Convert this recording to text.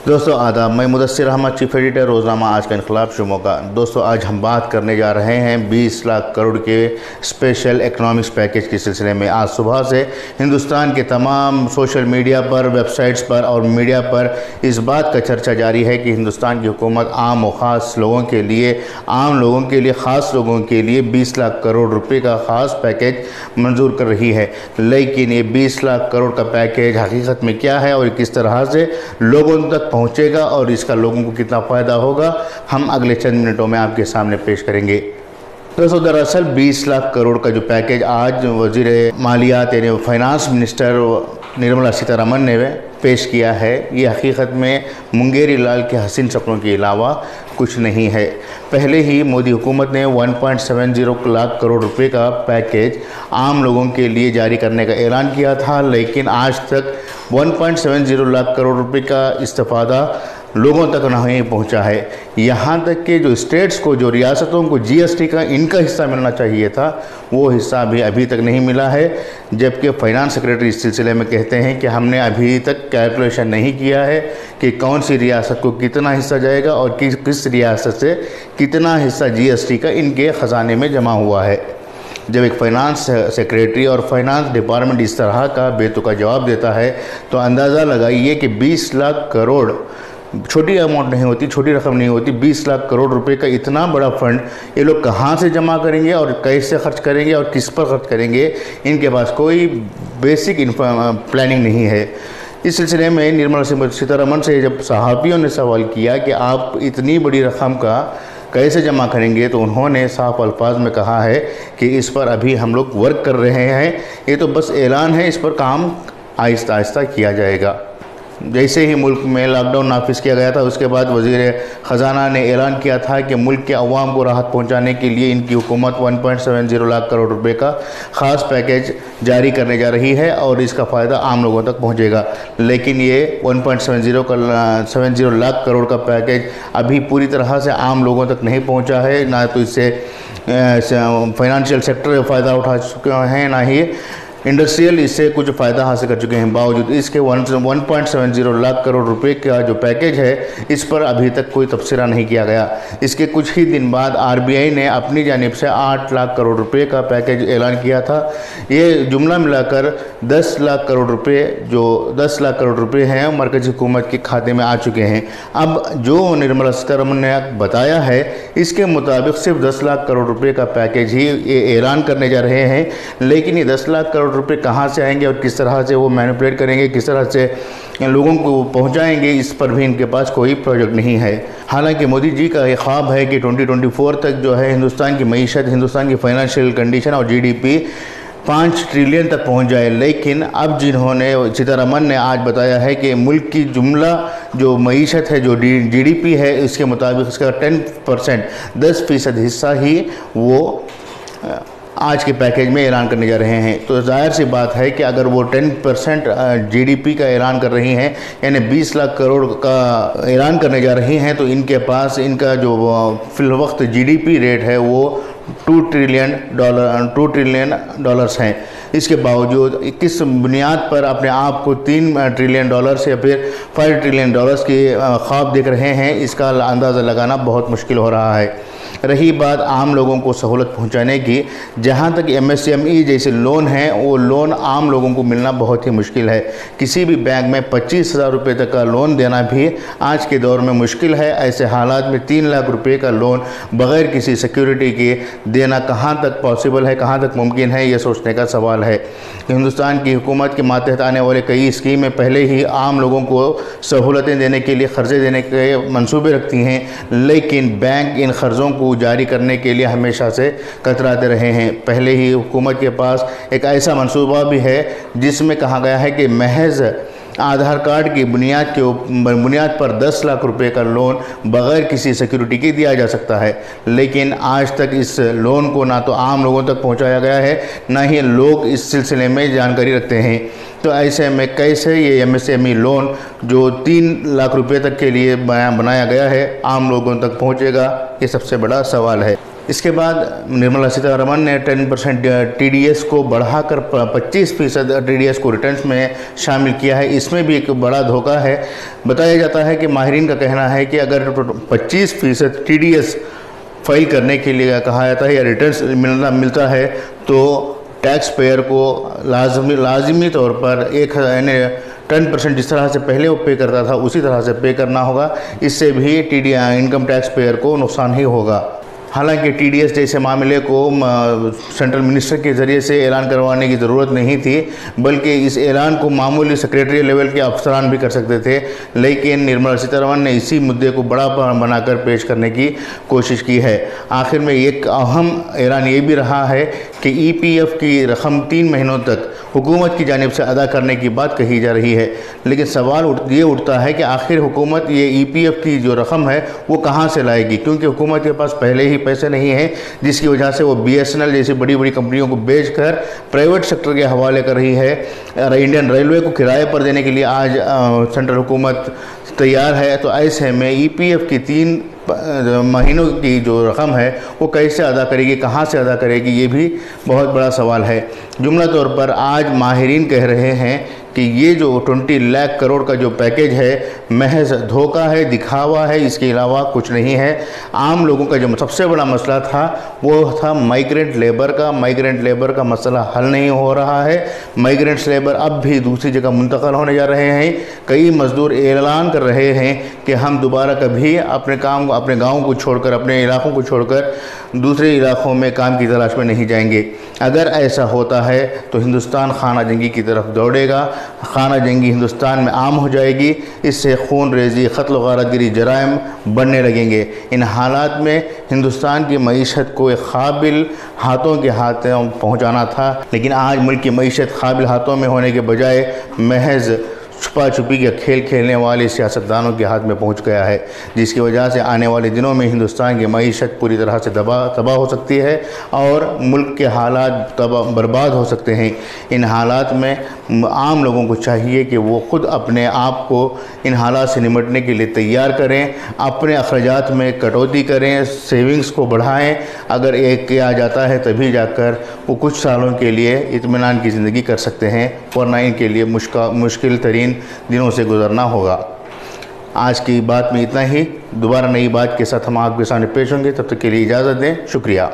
दोस्तों आदाब, मैं मुदस्सिर अहमद, चीफ एडिटर रोज़नामा आज का इनकलाब शिमोगा। दोस्तों आज हम बात करने जा रहे हैं 20 लाख करोड़ के स्पेशल इकनॉमिक्स पैकेज के सिलसिले में। आज सुबह से हिंदुस्तान के तमाम सोशल मीडिया पर, वेबसाइट्स पर और मीडिया पर इस बात का चर्चा जारी है कि हिंदुस्तान की हुकूमत आम और ख़ास लोगों के लिए, ख़ास लोगों के लिए 20 लाख करोड़ रुपये का ख़ास पैकेज मंजूर कर रही है। लेकिन ये 20 लाख करोड़ का पैकेज हकीकत में क्या है और किस तरह से लोगों तक पहुंचेगा और इसका लोगों को कितना फ़ायदा होगा, हम अगले चंद मिनटों में आपके सामने पेश करेंगे। दोस्तों दरअसल 20 लाख करोड़ का जो पैकेज आज वज़ीर मालियात यानी फाइनेंस मिनिस्टर निर्मला सीतारमण ने पेश किया है, ये हकीकत में मुंगेरी लाल के हसीन सपनों के अलावा कुछ नहीं है। पहले ही मोदी हुकूमत ने 1.70 लाख करोड़ रुपए का पैकेज आम लोगों के लिए जारी करने का ऐलान किया था, लेकिन आज तक 1.70 लाख करोड़ रुपए का इस्तेफादा लोगों तक नहीं पहुंचा है। यहाँ तक कि जो स्टेट्स को, जो रियासतों को जीएसटी का इनका हिस्सा मिलना चाहिए था, वो हिस्सा भी अभी तक नहीं मिला है। जबकि फाइनेंस सेक्रेटरी इस सिलसिले में कहते हैं कि हमने अभी तक कैलकुलेशन नहीं किया है कि कौन सी रियासत को कितना हिस्सा जाएगा और किस रियासत से कितना हिस्सा जीएसटी का इनके ख़जाने में जमा हुआ है। जब एक फाइनेंस सेक्रेटरी और फाइनेंस डिपार्टमेंट इस तरह का बेतुका जवाब देता है तो अंदाज़ा लगाइए कि 20 लाख करोड़ छोटी अमाउंट नहीं होती, छोटी रकम नहीं होती। 20 लाख करोड़ रुपए का इतना बड़ा फंड ये लोग कहाँ से जमा करेंगे और कैसे खर्च करेंगे और किस पर खर्च करेंगे, इनके पास कोई बेसिक प्लानिंग नहीं है। इस सिलसिले में निर्मला सीतारमण से जब सहाफ़ियों ने सवाल किया कि आप इतनी बड़ी रकम का कैसे जमा करेंगे, तो उन्होंने साफ अल्फाज में कहा है कि इस पर अभी हम लोग वर्क कर रहे हैं, ये तो बस ऐलान है, इस पर काम आहिस्ता आहिस्ता किया जाएगा। जैसे ही मुल्क में लॉकडाउन नाफिज किया गया था, उसके बाद वज़ीर ख़जाना ने ऐलान किया था कि मुल्क के अवाम को राहत पहुंचाने के लिए इनकी हुकूमत 1.70 लाख करोड़ रुपए का ख़ास पैकेज जारी करने जा रही है और इसका फ़ायदा आम लोगों तक पहुंचेगा। लेकिन ये 1.70 लाख करोड़ का पैकेज अभी पूरी तरह से आम लोगों तक नहीं पहुँचा है। ना तो इससे फाइनेंशियल सेक्टर फ़ायदा उठा चुके हैं, ना ही इंडस्ट्रियल इससे कुछ फ़ायदा हासिल कर चुके हैं। बावजूद इसके 1.70 लाख करोड़ रुपए का जो पैकेज है, इस पर अभी तक कोई तबसरा नहीं किया गया। इसके कुछ ही दिन बाद आरबीआई ने अपनी जानिब से 8 लाख करोड़ रुपए का पैकेज ऐलान किया था। ये जुमला मिलाकर 10 लाख करोड़ रुपए, जो 10 लाख करोड़ रुपए हैं, मरकज़ी हुकूमत के खाते में आ चुके हैं। अब जो निर्मला सीतारमण ने बताया है, इसके मुताबिक सिर्फ 10 लाख करोड़ रुपए का पैकेज ही ये ऐलान करने जा रहे हैं। लेकिन ये 10 लाख करोड़ रुपए कहाँ से आएंगे और किस तरह से वो मैनिपुलेट करेंगे, किस तरह से लोगों को पहुंचाएंगे, इस पर भी इनके पास कोई प्रोजेक्ट नहीं है। हालांकि मोदी जी का ये ख्वाब है कि 2024 तक जो है हिंदुस्तान की मईशत, हिंदुस्तान की फाइनेंशियल कंडीशन और जीडीपी 5 ट्रिलियन तक पहुंच जाए। लेकिन अब जिन्होंने सीतारमण ने आज बताया है कि मुल्क की जुमला जो मईशत है, जो जीडीपी है, इसके मुताबिक इसका 10% हिस्सा ही वो आज के पैकेज में ऐलान करने जा रहे हैं। तो ज़ाहिर सी बात है कि अगर वो 10% जीडीपी का ऐलान कर रही हैं, यानी 20 लाख करोड़ का ऐलान करने जा रही हैं, तो इनके पास इनका जो फिलवक्त जीडीपी रेट है वो 2 ट्रिलियन डॉलर्स हैं। इसके बावजूद किस बुनियाद पर अपने आप को 3 ट्रिलियन डॉलर्स या फिर 5 ट्रिलियन डॉलर्स के ख्वाब देख रहे हैं, इसका अंदाज़ा लगाना बहुत मुश्किल हो रहा है। रही बात आम लोगों को सहूलत पहुंचाने की, जहां तक एमएसएमई जैसे लोन हैं, वो लोन आम लोगों को मिलना बहुत ही मुश्किल है। किसी भी बैंक में 25,000 रुपये तक का लोन देना भी आज के दौर में मुश्किल है। ऐसे हालात में 3 लाख रुपये का लोन बग़ैर किसी सिक्योरिटी के देना कहां तक पॉसिबल है, कहां तक मुमकिन है, ये सोचने का सवाल है। हिंदुस्तान की हुकूमत के मातहत आने वाले कई स्कीमें पहले ही आम लोगों को सहूलतें देने के लिए, क़र्ज़े देने के मंसूबे रखती हैं, लेकिन बैंक इन क़र्ज़ों को जारी करने के लिए हमेशा से कतराते रहे हैं। पहले ही हुकूमत के पास एक ऐसा मंसूबा भी है जिसमें कहा गया है कि महज आधार कार्ड की बुनियाद पर 10 लाख रुपए का लोन बग़ैर किसी सिक्योरिटी के दिया जा सकता है। लेकिन आज तक इस लोन को ना तो आम लोगों तक पहुंचाया गया है, ना ही लोग इस सिलसिले में जानकारी रखते हैं। तो ऐसे में कैसे ये एमएसएमई लोन जो 3 लाख रुपए तक के लिए बनाया गया है, आम लोगों तक पहुंचेगा, ये सबसे बड़ा सवाल है। इसके बाद निर्मला सीतारमण ने 10% TDS को बढ़ाकर 25% TDS को रिटर्न्स में शामिल किया है। इसमें भी एक बड़ा धोखा है। बताया जाता है कि माहिरीन का कहना है कि अगर 25% TDS फाइल करने के लिए कहा जाता है या रिटर्न्स मिलता है तो टैक्स पेयर को लाजमी तौर पर 10% जिस तरह से पहले वो पे करता था उसी तरह से पे करना होगा। इससे भी इनकम टैक्स पेयर को नुकसान ही होगा। हालांकि TDS जैसे मामले को सेंट्रल मिनिस्टर के ज़रिए से ऐलान करवाने की ज़रूरत नहीं थी, बल्कि इस ऐलान को मामूली सेक्रेटरी लेवल के अफसरान भी कर सकते थे। लेकिन निर्मला सीतारमण ने इसी मुद्दे को बड़ा बनाकर पेश करने की कोशिश की है। आखिर में एक अहम ऐलान ये भी रहा है कि EPF की रकम 3 महीनों तक हुकूमत की जानिब से अदा करने की बात कही जा रही है। लेकिन सवाल ये उठता है कि आखिर हुकूमत ये EPF की जो रकम है वो कहाँ से लाएगी, क्योंकि हुकूमत के पास पहले ही पैसे नहीं हैं, जिसकी वजह से वो BSNL जैसी बड़ी बड़ी कंपनियों को बेचकर प्राइवेट सेक्टर के हवाले कर रही है। इंडियन रेलवे को किराए पर देने के लिए आज सेंट्रल हुकूमत तैयार है। तो ऐसे में EPF की 3 महीनों की जो रकम है वो कैसे अदा करेगी, कहाँ से अदा करेगी, ये भी बहुत बड़ा सवाल है। जुमला तौर पर आज माहिरीन कह रहे हैं कि ये जो 20 लाख करोड़ का जो पैकेज है महज धोखा है, दिखावा है, इसके अलावा कुछ नहीं है। आम लोगों का जो सबसे बड़ा मसला था वो था माइग्रेंट लेबर का। माइग्रेंट लेबर का मसला हल नहीं हो रहा है। माइग्रेंट्स लेबर अब भी दूसरी जगह मुंतकिल होने जा रहे हैं। कई मज़दूर ऐलान कर रहे हैं कि हम दोबारा कभी अपने गाँव को छोड़कर, अपने इलाकों को छोड़कर दूसरे इलाकों में काम की तलाश में नहीं जाएंगे। अगर ऐसा होता है तो हिंदुस्तान खाना जंगी की तरफ दौड़ेगा। खाना जंगी हिंदुस्तान में आम हो जाएगी। इससे खून रेजी, क़त्ल व गारतगिरी जराइम बढ़ने लगेंगे। इन हालात में हिंदुस्तान की मईशत को एक काबिल हाथों के हाथों पहुँचाना था, लेकिन आज मुल्क की मईशत काबिल हाथों में होने के बजाय महज छुपा छुपी के खेल खेलने वाले सियासतदानों के हाथ में पहुंच गया है, जिसकी वजह से आने वाले दिनों में हिंदुस्तान की मईशत पूरी तरह से तबाह हो सकती है और मुल्क के हालात बर्बाद हो सकते हैं। इन हालात में आम लोगों को चाहिए कि वो ख़ुद अपने आप को इन हालात से निपटने के लिए तैयार करें, अपने अखराजात में कटौती करें, सेविंग्स को बढ़ाएँ। अगर एक किया जाता है तभी जाकर वो कुछ सालों के लिए इत्मीनान की ज़िंदगी कर सकते हैं, वरना इनके लिए मुश्किल तरीन दिनों से गुजरना होगा। आज की बात में इतना ही। दोबारा नई बात के साथ हम आपके सामने पेश होंगे। तब तक के लिए इजाज़त दें। शुक्रिया।